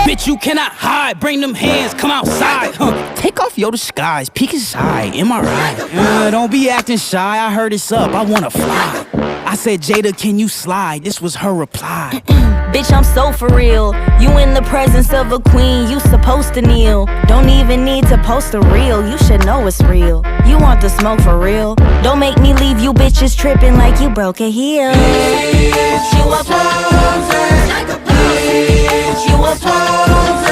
Bitch, you cannot hide. Bring them hands, come outside. Take off your disguise, peek inside. Am I right? Don't be acting shy. I heard it's up. I wanna fly. I said, Jada, can you slide? This was her reply. Bitch, I'm so for real. You in the presence of a queen, you supposed to kneel. Don't even need to post a reel, you should know it's real. You want the smoke for real? Don't make me leave you bitches tripping like you broke a heel. Bitch, you a poser. You a poser.